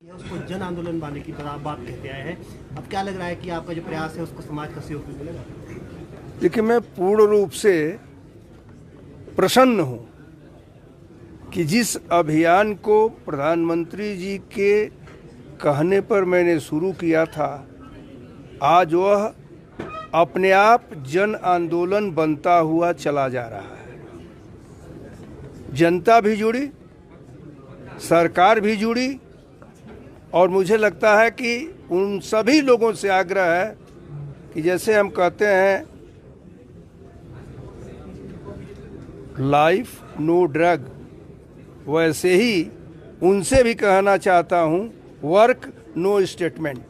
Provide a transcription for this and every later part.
उसको जन आंदोलन बनाने की बात कहते आए हैं। अब क्या लग रहा है कि आपका जो प्रयास है उसको समाज का सहयोग भी मिलेगा? देखिए, मैं पूर्ण रूप से प्रसन्न हूं कि जिस अभियान को प्रधानमंत्री जी के कहने पर मैंने शुरू किया था, आज वह अपने आप जन आंदोलन बनता हुआ चला जा रहा है। जनता भी जुड़ी, सरकार भी जुड़ी, और मुझे लगता है कि उन सभी लोगों से आग्रह है कि जैसे हम कहते हैं लाइफ नो ड्रग, वैसे ही उनसे भी कहना चाहता हूं वर्क नो स्टेटमेंट।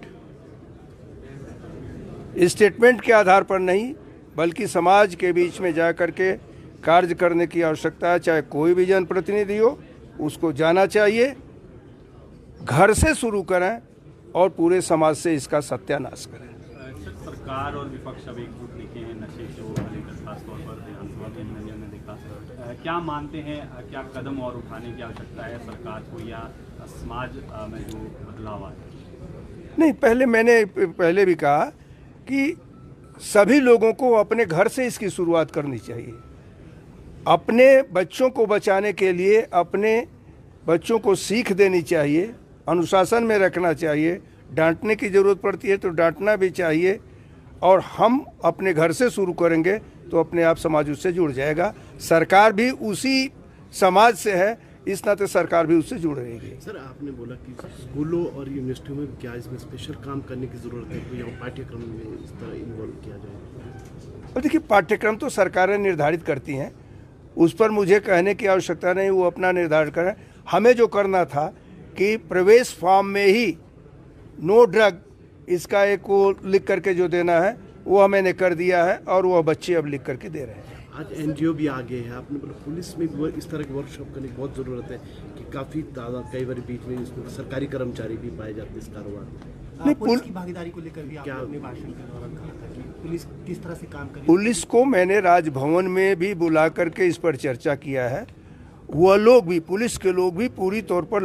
स्टेटमेंट के आधार पर नहीं, बल्कि समाज के बीच में जा कर के कार्य करने की आवश्यकता है। चाहे कोई भी जनप्रतिनिधि हो, उसको जाना चाहिए, घर से शुरू करें और पूरे समाज से इसका सत्यानाश करें। सरकार और विपक्ष अब एकजुट दिखे हैं नशे को लेकर, खासतौर पर विधानसभा में हमने देखा। क्या मानते हैं, क्या कदम और उठाने की आवश्यकता है सरकार को, या समाज में जो बदलाव आए? नहीं, मैंने पहले भी कहा कि सभी लोगों को अपने घर से इसकी शुरुआत करनी चाहिए। अपने बच्चों को बचाने के लिए अपने बच्चों को सीख देनी चाहिए, अनुशासन में रखना चाहिए। डांटने की ज़रूरत पड़ती है तो डांटना भी चाहिए, और हम अपने घर से शुरू करेंगे तो अपने आप समाज उससे जुड़ जाएगा। सरकार भी उसी समाज से है, इस नाते सरकार भी उससे जुड़ रहेगी। सर, आपने बोला कि स्कूलों और यूनिवर्सिटियों में क्या इसमें स्पेशल काम करने की ज़रूरत है, तो यहाँ पाठ्यक्रम में इस तरह इन्वॉल्व किया जाए? और देखिए, पाठ्यक्रम तो सरकारें निर्धारित करती हैं, उस पर मुझे कहने की आवश्यकता नहीं, वो अपना निर्धारण करें। हमें जो करना था कि प्रवेश फॉर्म में ही नो ड्रग इसका एक वो लिख करके जो देना है वो मैंने कर दिया है, और वह बच्चे अब लिख करके दे रहे हैं। आज एनजीओ भी आगे है, आपने बोला पुलिस में भी इस तरह की वर्कशॉप करने की बहुत ज़रूरत है कि काफ़ी तादाद कई बार बीच में इसमें सरकारी कर्मचारी भी पाए जाते हैं इस कारोबार में। पुलिस की भागीदारी को लेकर भी आपने अपने भाषण के दौरान कहा था कि पुलिस किस तरह से काम करेगी। पुलिस को मैंने राजभवन में भी बुला करके इस पर चर्चा किया है। वह लोग भी, पुलिस के लोग भी पूरी तौर पर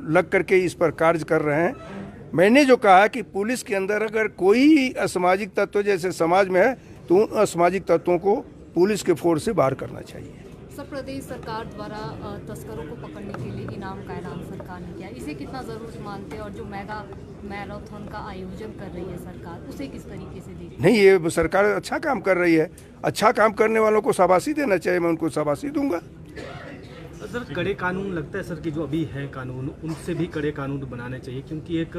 लग करके इस पर कार्य कर रहे हैं। मैंने जो कहा कि पुलिस के अंदर अगर कोई असामाजिक तत्व जैसे समाज में है, तो उन असामाजिक तत्वों को पुलिस के फोर्स से बाहर करना चाहिए। सर, प्रदेश सरकार द्वारा तस्करों को पकड़ने के लिए इनाम का ऐलान सरकार ने किया, इसे कितना जरूरी मानते हैं? और जो मेगा मैराथन का आयोजन कर रही है सरकार, उसे किस तरीके से देखते हैं? नहीं, ये सरकार अच्छा काम कर रही है। अच्छा काम करने वालों को शाबाशी देना चाहिए, मैं उनको शाबाशी दूंगा। सर, कड़े कानून लगता है सर कि जो अभी है कानून, उनसे भी कड़े कानून बनाने चाहिए, क्योंकि एक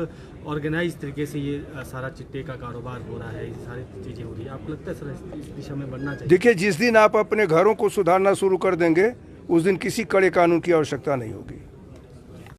ऑर्गेनाइज तरीके से ये सारा चिट्टे का कारोबार हो रहा है, सारी चीज़ें हो रही है। आपको लगता है सर इस दिशा में बढ़ना चाहिए? देखिए, जिस दिन आप अपने घरों को सुधारना शुरू कर देंगे, उस दिन किसी कड़े कानून की आवश्यकता नहीं होगी।